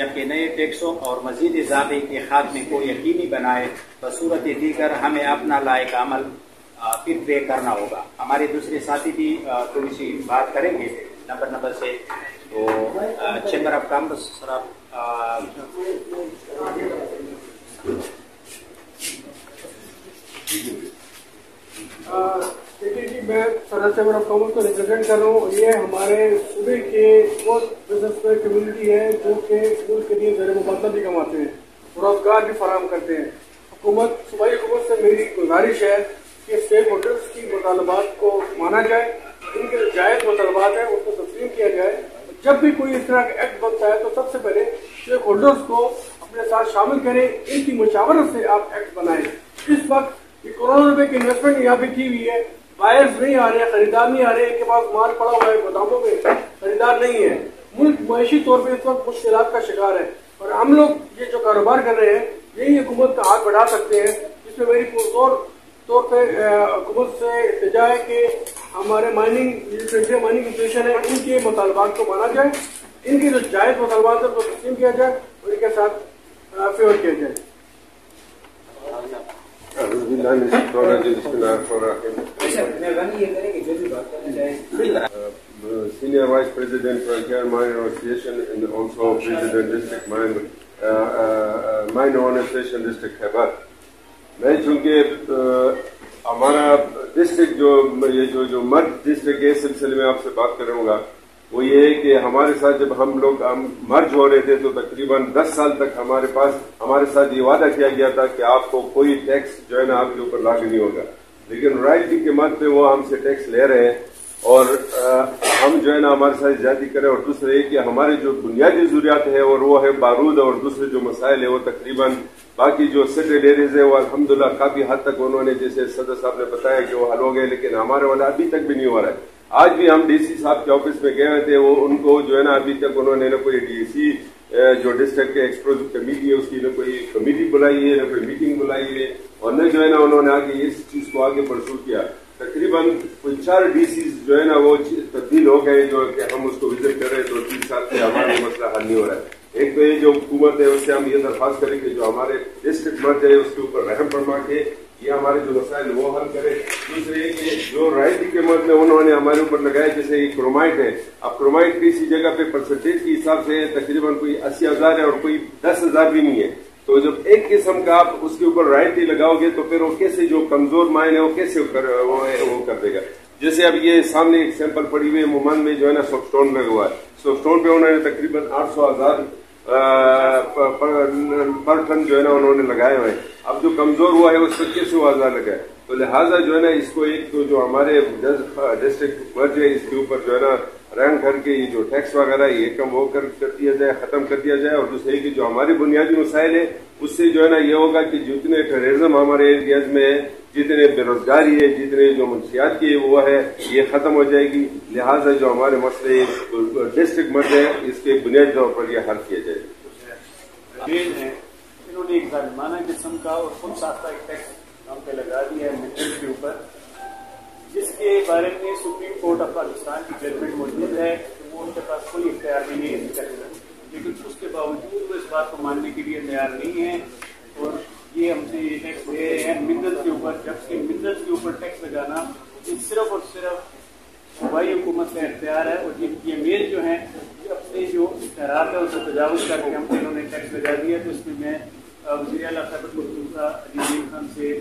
جبکہ نئے ٹیکسوں اور مزید اضافے کے خاتمے کو یقینی بنائے بصورت دیگر ہمیں اپنا لائق عمل پھر طے کرنا ہوگا. ہمارے دوسرے ساتھی بھی تھوڑی سی بات کریں گے نمبر سے. تو چیمبر آف کامرس سر دیکھیے جی، میں سرحد چیمبر آف کامرس کو ریپرزینٹ کر رہا ہوں. یہ ہمارے صوبے کے وہ بزنس مین کمیونٹی ہے جو کہ ملک کے لیے زیر مبادلہ بھی کماتے ہیں، روزگار بھی فراہم کرتے ہیں. صوبائی حکومت سے میری گزارش ہے کہ اسٹیک ہولڈرس کی مطالبات کو مانا جائے، ان کے جائز مطالبات ہیں ان کو تسلیم کیا جائے. جب بھی کوئی اس طرح کا ایکٹ بنتا ہے تو سب سے پہلے اسٹیک ہولڈرس کو اپنے ساتھ شامل کریں، ان کی مشاورت سے آپ ایکٹ بنائیں. اس وقت یہ کروڑوں روپے کی انویسٹمنٹ یہاں پہ کی ہوئی ہے، بائرز نہیں آ رہے ہیں، خریدار نہیں آ رہے ہیں، ان کے پاس مال پڑا ہوا ہے گوداموں میں، خریدار نہیں ہے. ملک معاشی طور پہ اس وقت مشکلات کا شکار ہے، اور ہم لوگ یہ جو کاروبار کر رہے ہیں یہی حکومت کا ہاتھ بڑھا سکتے ہیں. جس میں میری پرزور طور پہ حکومت سے التجا ہے کہ ہمارے مائننگ ایسوسیشن ہے ان کے مطالبات کو مانا جائے، ان کے جو جائز مطالبات ہیں ان کو تسلیم کیا جائے اور ان کے ساتھ فیور کیا جائے. Senior Vice President for Care Mine Association and also President District Mine Association District Khyber. میں چونکہ ہمارا ڈسٹرکٹ جو مرد ڈسٹرکٹ کے سلسلے میں آپ سے بات کروں گا وہ یہ ہے کہ ہمارے ساتھ جب ہم لوگ مرج ہو رہے تھے تو تقریباً 10 سال تک ہمارے ساتھ یہ وعدہ کیا گیا تھا کہ آپ کو کوئی ٹیکس جو ہے نا آپ کے اوپر لاگو نہیں ہوگا. لیکن رائلٹی کے مد پہ وہ ہم سے ٹیکس لے رہے ہیں اور ہم جو ہے نا ہمارے ساتھ زیادتی کریں. اور دوسرے یہ کہ ہمارے جو بنیادی ضروریات ہے اور وہ ہے بارود اور دوسرے جو مسائل ہیں وہ تقریباً باقی جو سٹیٹ ایریز ہے وہ الحمدللہ کافی حد تک انہوں نے جیسے صدر صاحب نے بتایا کہ وہ حل ہو گئے، لیکن ہمارے والا ابھی تک بھی نہیں ہو رہا ہے. آج بھی ہم ڈی سی صاحب کے آفس میں گئے ہوئے تھے، وہ ان کو جو ہے نا ابھی تک انہوں نے نہ کوئی ڈی سی جو ڈسٹرکٹ کے ایکسپروز کمیٹی ہے اس کی نہ کوئی کمیٹی بلائی ہے نہ کوئی میٹنگ بلائی ہے، اور نہ جو ہے نا انہوں نے آگے اس چیز کو آگے پرسو کیا. تقریباً کوئی 4 ڈی سیز جو ہے نا وہ تبدیل ہو گئے جو کہ ہم اس کو وزٹ کر رہے ہیں تو 3 سال سے ہمارا مسئلہ حل نہیں ہو رہا ہے. ایک تو یہ جو حکومت ہے اس سے ہم یہ درخواست کریں کہ جو ہمارے ڈسٹرکٹ مرج ہے اس کے اوپر رحم فرما کے یہ ہمارے جو مسائل وہ حل کرے. دوسرے کہ جو رائلٹی کے مد میں انہوں نے ہمارے اوپر لگایا جیسے یہ کرومائٹ ہے، اب کرومائٹ کسی جگہ پہ پرسنٹیج کے حساب سے تقریباً کوئی 80,000 ہے اور کوئی 10,000 بھی نہیں ہے. تو جب ایک قسم کا آپ اس کے اوپر رائلٹی لگاؤ گے تو پھر وہ کیسے جو کمزور مائن ہے وہ کیسے وہ کر دے گا. جیسے اب یہ سامنے ایک سیمپل پڑی ہوئی ہے مومن میں جو ہے نا سوپ اسٹون لگا ہوا ہے، سوپ اسٹون پہ انہوں نے تقریباً 800,000 پر ٹن جو ہے نا انہوں نے لگائے ہوئے. اب جو کمزور ہوا ہے اس پر کیسے وہ آزاد لگا ہے. تو لہٰذا جو ہے نا اس کو ایک تو جو ہمارے ڈسٹرکٹ مرج ہے اس کے اوپر جو ہے نا رنگ کر کے یہ جو ٹیکس وغیرہ یہ کم وہ کر دیا جائے، ختم کر دیا جائے. اور دوسرے کہ جو ہماری بنیادی مسائل ہے اس سے جو ہے نا یہ ہوگا کہ جتنے ٹیررزم ہمارے ایریاز میں ہے، جتنے بے روزگاری ہے، جتنے جو منشیات کی وہ ہے یہ ختم ہو جائے گی. لہٰذا جو ہمارے مسئلے ڈسٹرکٹ مرج ہے اس کے بنیادی طور پر یہ حل کیا جائے. انہوں نے ایک ظالمانہ قسم کا اور خود ساختہ ایک ٹیکس ہم پہ لگا دیا ہے منٹل کے اوپر، جس کے بارے میں سپریم کورٹ آف پاکستان کی ججمنٹ موجود ہے کہ وہ ان کے پاس کوئی اختیار بھی نہیں ہے، لیکن اس کے باوجود وہ اس بات کو ماننے کے لیے تیار نہیں ہے اور یہ ہم سے یہ ٹیکس لے رہے ہیں منرلس کے اوپر. جبکہ منرلس کے اوپر ٹیکس لگانا یہ صرف اور صرف صوبائی حکومت کا اختیار ہے، اور یہ میل جو ہیں یہ اپنے جو اختیارات ہے اسے تجاوز کر کے ہم کو انہوں نے ٹیکس لگا دیا. تو اس میں وزیر اعلیٰ خیبر پختونخوا علی خان سے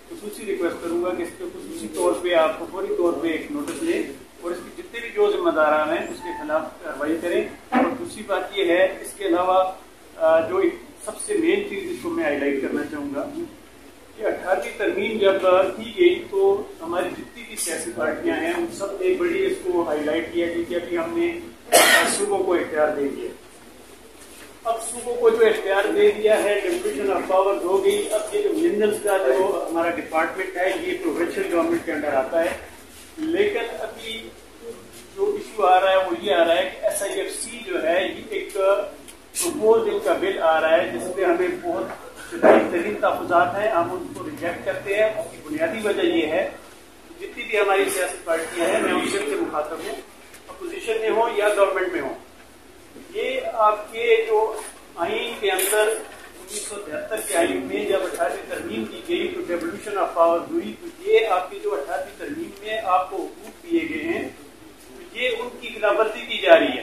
خصوصی ریکویسٹ کروں گا کہ اس کے خصوصی طور پہ آپ کو فوری طور پہ ایک نوٹس لیں اور اس کے جتنے بھی جو ذمہ داران ہیں اس کے خلاف کارروائی کریں. اور دوسری بات یہ ہے اس کے علاوہ جو ایک سب سے مین چیز جس کو میں ہائی لائٹ کرنا چاہوں گا کہ 18ویں ترمیم جب کی گئی تو ہماری جتنی بھی سیاسی پارٹیاں ہیں ان سب نے بڑی اس کو ہائی لائٹ کیا کہ ابھی ہم نے صوبوں کو اختیار دے دیا. اب صوبوں کو جو اختیار دے دیا ہے ڈیلیگیشن آف پاور ہو گئی. اب یہ جو منرلس کا جو ہمارا ڈپارٹمنٹ ہے یہ پروونشل گورنمنٹ کے انڈر آتا ہے، لیکن ابھی جو ایشو آ رہا ہے وہ یہ آ رہا ہے کہ SIFC جو ہے یہ ایک پروپوز ان کا بل آ رہا ہے جس پہ ہمیں بہت شدید ترین تحفظات ہیں. ہم ان کو ریجیکٹ کرتے ہیں. اس کی بنیادی وجہ یہ ہے جتنی بھی ہماری سیاسی پارٹیاں ہیں میں ان سے مخاطب ہوں، اپوزیشن میں ہوں یا گورنمنٹ میں ہوں، یہ آپ کے جو آئین کے اندر 1973 کے آئین میں جب 18ویں ترمیم کی گئی تو ڈیولیوشن آف پاور ہوئی، تو یہ آپ کی جو 18ویں ترمیم میں آپ کو حقوق دیے گئے ہیں تو یہ ان کی خلاف ورزی کی جا رہی ہے۔